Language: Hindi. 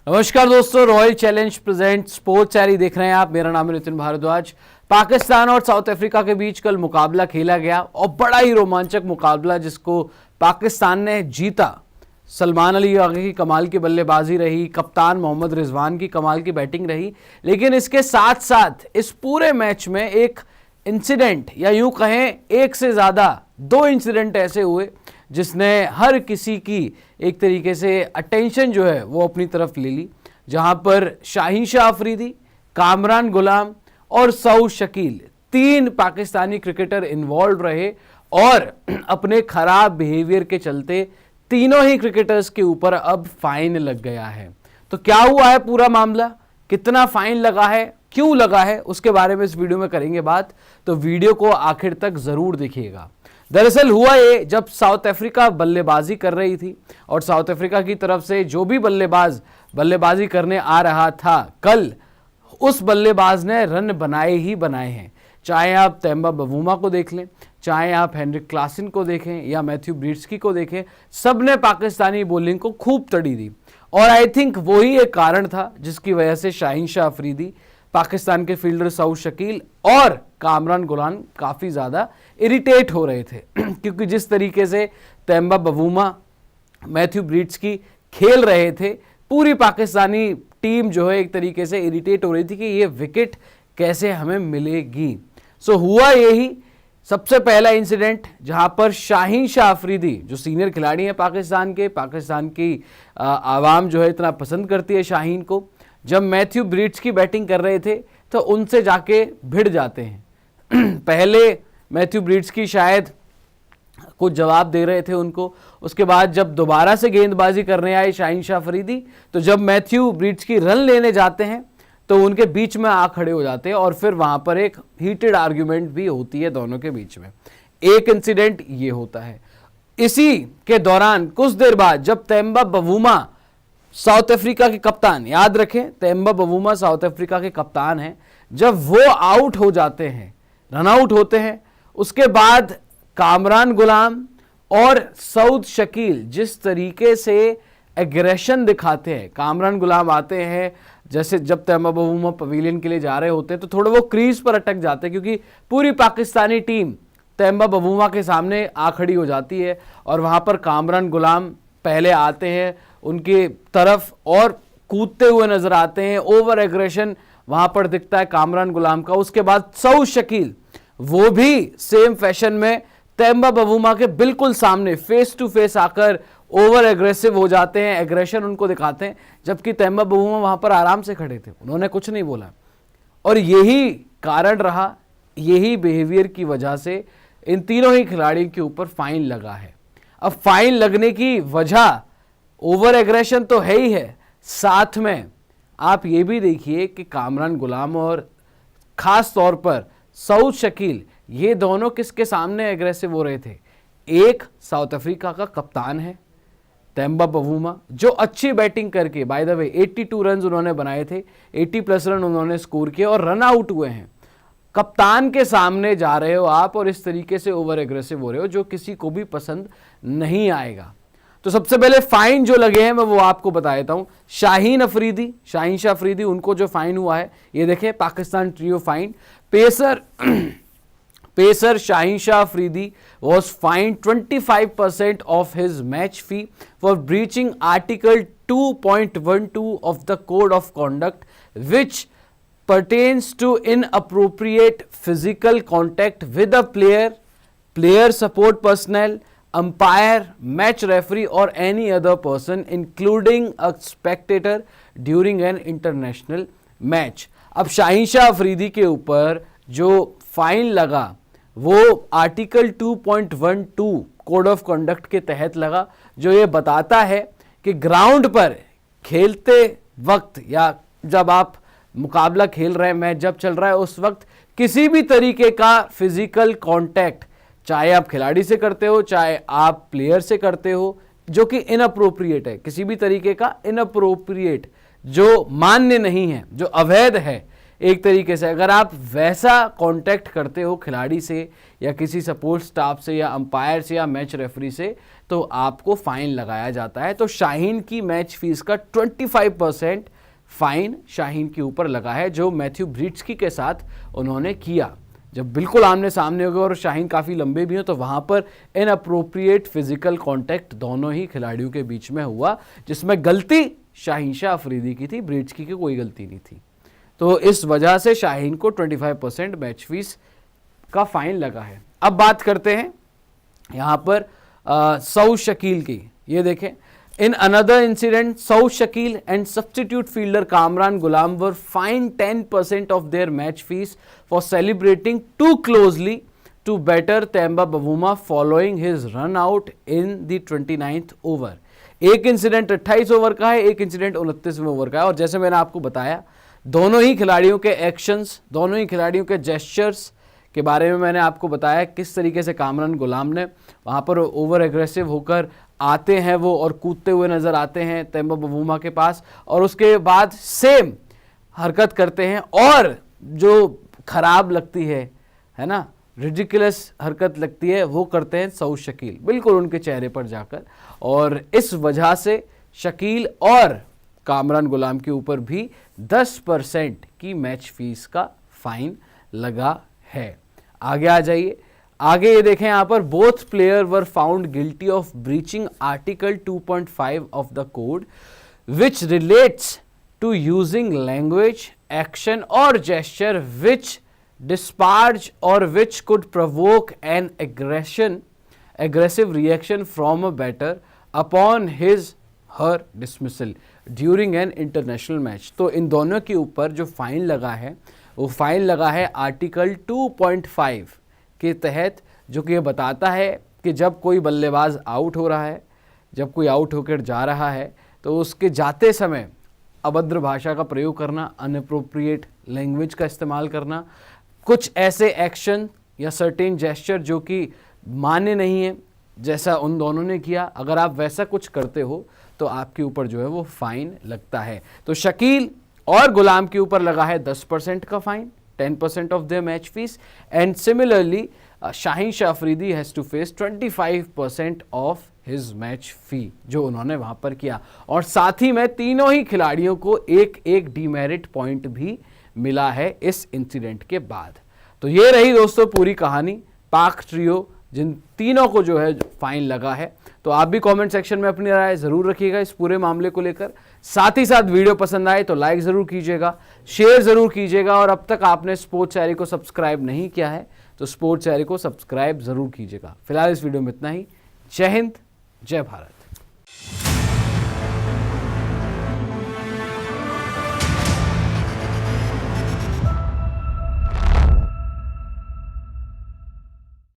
नमस्कार दोस्तों, royal challenge present sports cherry देख रहे हैं आप। मेरा नाम है नितिन भारद्वाज। पाकिस्तान और साउथ अफ्रीका के बीच कल मुकाबला खेला गया और बड़ा ही रोमांचक मुकाबला जिसको पाकिस्तान ने जीता। सलमान अली आगे की कमाल की बल्लेबाजी रही, कप्तान मोहम्मद रिजवान की कमाल की बैटिंग रही, लेकिन इसके साथ साथ इस पूरे मैच में एक इंसिडेंट या यूं कहें एक से ज़्यादा दो इंसिडेंट ऐसे हुए जिसने हर किसी की एक तरीके से अटेंशन जो है वो अपनी तरफ ले ली, जहां पर शाहीन शाह अफरीदी, कामरान गुलाम और सऊद शकील तीन पाकिस्तानी क्रिकेटर इन्वॉल्व रहे और अपने खराब बिहेवियर के चलते तीनों ही क्रिकेटर्स के ऊपर अब फाइन लग गया है। तो क्या हुआ है पूरा मामला, कितना फाइन लगा है, क्यों लगा है, उसके बारे में इस वीडियो में करेंगे बात। तो वीडियो को आखिर तक जरूर देखिएगा। दरअसल हुआ ये, जब साउथ अफ्रीका बल्लेबाजी कर रही थी और साउथ अफ्रीका की तरफ से जो भी बल्लेबाज बल्लेबाजी करने आ रहा था कल, उस बल्लेबाज ने रन बनाए ही बनाए हैं। चाहे आप तेम्बा बवूमा को देख लें, चाहे आप हेनरिक क्लासन को देखें या मैथ्यू ब्रीट्सकी को देखें, सब ने पाकिस्तानी बॉलिंग को खूब तड़ी दी। और आई थिंक वही एक कारण था जिसकी वजह से शाहीन शाह अफरीदी, पाकिस्तान के फील्डर सऊद शकील और कामरान गुलाम काफ़ी ज़्यादा इरिटेट हो रहे थे क्योंकि जिस तरीके से तेम्बा बवूमा, मैथ्यू ब्रीट्सकी खेल रहे थे, पूरी पाकिस्तानी टीम जो है एक तरीके से इरिटेट हो रही थी कि ये विकेट कैसे हमें मिलेगी। सो हुआ यही सबसे पहला इंसिडेंट जहां पर शाहीन शाह अफरीदी, जो सीनियर खिलाड़ी हैं पाकिस्तान की आवाम जो है इतना पसंद करती है शाहीन को, जब मैथ्यू ब्रीट्स की बैटिंग कर रहे थे तो उनसे जाके भिड़ जाते हैं। पहले मैथ्यू ब्रीट्स की शायद कुछ जवाब दे रहे थे उनको, उसके बाद जब दोबारा से गेंदबाजी करने आए शाहीन शाह अफरीदी, तो जब मैथ्यू ब्रीट्स की रन लेने जाते हैं तो उनके बीच में आ खड़े हो जाते हैं और फिर वहां पर एक हीटेड आर्ग्यूमेंट भी होती है दोनों के बीच में। एक इंसिडेंट ये होता है। इसी के दौरान कुछ देर बाद जब तेम्बा बवूमा, साउथ अफ्रीका के कप्तान, याद रखें तेम्बा बवूमा साउथ अफ्रीका के कप्तान हैं, जब वो आउट हो जाते हैं, रन आउट होते हैं, उसके बाद कामरान गुलाम और सऊद शकील जिस तरीके से एग्रेशन दिखाते हैं, कामरान गुलाम आते हैं, जैसे जब तेम्बा बवूमा पवेलियन के लिए जा रहे होते हैं तो थोड़े वो क्रीज पर अटक जाते हैं क्योंकि पूरी पाकिस्तानी टीम तेम्बा बवूमा के सामने आ खड़ी हो जाती है और वहां पर कामरान गुलाम पहले आते हैं उनकी तरफ और कूदते हुए नजर आते हैं। ओवर एग्रेशन वहां पर दिखता है कामरान गुलाम का। उसके बाद सऊद शकील वो भी सेम फैशन में तेम्बा बवूमा के बिल्कुल सामने फेस टू फेस आकर ओवर एग्रेसिव हो जाते हैं, एग्रेशन उनको दिखाते हैं, जबकि तेम्बा बवूमा वहां पर आराम से खड़े थे, उन्होंने कुछ नहीं बोला। और यही कारण रहा, यही बिहेवियर की वजह से इन तीनों ही खिलाड़ियों के ऊपर फाइन लगा है। अब फाइन लगने की वजह ओवर एग्रेशन तो है ही है, साथ में आप ये भी देखिए कि कामरान गुलाम और खास तौर पर सऊद शकील, ये दोनों किसके सामने एग्रेसिव हो रहे थे। एक साउथ अफ्रीका का कप्तान है तेम्बा बवूमा, जो अच्छी बैटिंग करके, बाय द वे 82 रन उन्होंने बनाए थे, 80+ रन उन्होंने स्कोर किए और रन आउट हुए हैं। कप्तान के सामने जा रहे हो आप और इस तरीके से ओवर एग्रेसिव हो रहे हो, जो किसी को भी पसंद नहीं आएगा। तो सबसे पहले फाइन जो लगे हैं मैं वो आपको बता देता हूं। शाहीन शाह अफरीदी, उनको जो फाइन हुआ है ये देखें, Pakistan trio fine. Pacer Shaheen Shah Afridi was fined 25% of his match fee for breaching Article 2.12 of the Code of Conduct, which pertains to inappropriate physical contact with a player support personnel, umpire, match referee or any other person including a spectator during an international match। अब शाहीन शाह अफरीदी के ऊपर जो फाइन लगा वो आर्टिकल 2.12 कोड ऑफ कंडक्ट के तहत लगा, जो ये बताता है कि ग्राउंड पर खेलते वक्त या जब आप मुकाबला खेल रहे हैं, मैच जब चल रहा है, उस वक्त किसी भी तरीके का फिजिकल कांटेक्ट, चाहे आप खिलाड़ी से करते हो चाहे आप प्लेयर से करते हो, जो कि इनअप्रोप्रिएट है, किसी भी तरीके का इनअप्रोप्रिएट, जो मान्य नहीं है, जो अवैध है एक तरीके से, अगर आप वैसा कांटेक्ट करते हो खिलाड़ी से या किसी सपोर्ट स्टाफ से या अंपायर से या मैच रेफरी से, तो आपको फाइन लगाया जाता है। तो शाहीन की मैच फीस का 25% फाइन शाहीन के ऊपर लगा है, जो मैथ्यू ब्रिट्स्की के साथ उन्होंने किया। जब बिल्कुल आमने सामने हो गए और शाहीन काफ़ी लंबे भी हो, तो वहाँ पर इनअप्रोप्रिएट फिजिकल कांटेक्ट दोनों ही खिलाड़ियों के बीच में हुआ, जिसमें गलती शाहीन शाह अफरीदी की थी, ब्रिट्स्की की कोई गलती नहीं थी। तो इस वजह से शाहीन को 25% मैच फीस का फाइन लगा है। अब बात करते हैं यहाँ पर सऊद शकील की। ये देखें, in another incident Saud Shakeel and substitute fielder Kamran Ghulam were fine 10% of their match fees for celebrating too closely to batter Temba Bavuma following his run out in the 29th over. एक इंसिडेंट 28 ओवर का है, एक इंसिडेंट 29वें ओवर का है। और जैसे मैंने आपको बताया, दोनों ही खिलाड़ियों के एक्शंस, दोनों ही खिलाड़ियों के जेस्चर्स के बारे में मैंने आपको बताया किस तरीके से कामरान गुलाम ने वहाँ पर ओवर एग्रेसिव होकर आते हैं वो और कूदते हुए नज़र आते हैं तेम्बा बवूमा के पास, और उसके बाद सेम हरकत करते हैं और जो खराब लगती है ना, रिडिकुलस हरकत लगती है, वो करते हैं सऊद शकील बिल्कुल उनके चेहरे पर जाकर। और इस वजह से शकील और कामरान गुलाम के ऊपर भी 10% की मैच फीस का फाइन लगा है। आगे आ जाइए, आगे ये देखें यहाँ पर, both player were found guilty of breaching article 2.5 of the code which relates to using language, action और जेस्चर विच डिस्पार्ज और which could provoke an aggressive reaction from a batter upon his her dismissal during an international match। तो इन दोनों के ऊपर जो फाइन लगा है वो फाइन लगा है आर्टिकल 2.5 के तहत, जो कि ये बताता है कि जब कोई बल्लेबाज आउट हो रहा है, जब कोई आउट होकर जा रहा है, तो उसके जाते समय अभद्र भाषा का प्रयोग करना, अनअप्रोप्रिएट लैंग्वेज का इस्तेमाल करना, कुछ ऐसे एक्शन या सर्टेन जेस्चर जो कि मान्य नहीं है, जैसा उन दोनों ने किया, अगर आप वैसा कुछ करते हो तो आपके ऊपर जो है वो फाइन लगता है। तो शकील और गुलाम के ऊपर लगा है 10% का fine, 10% of their match fees, and similarly Shaheen Shah Afridi has to face 25% of his match fee जो उन्होंने वहां पर किया। और साथ ही में तीनों ही खिलाड़ियों को एक एक डीमेरिट पॉइंट भी मिला है इस इंसिडेंट के बाद। तो ये रही दोस्तों पूरी कहानी, पाक ट्रियो जिन तीनों को जो है फाइन लगा है। तो आप भी कमेंट सेक्शन में अपनी राय जरूर रखिएगा इस पूरे मामले को लेकर। साथ ही साथ वीडियो पसंद आए तो लाइक जरूर कीजिएगा, शेयर जरूर कीजिएगा, और अब तक आपने स्पोर्ट्स डायरी को सब्सक्राइब नहीं किया है तो स्पोर्ट्स डायरी को सब्सक्राइब जरूर कीजिएगा। फिलहाल इस वीडियो में इतना ही। जय हिंद, जय भारत।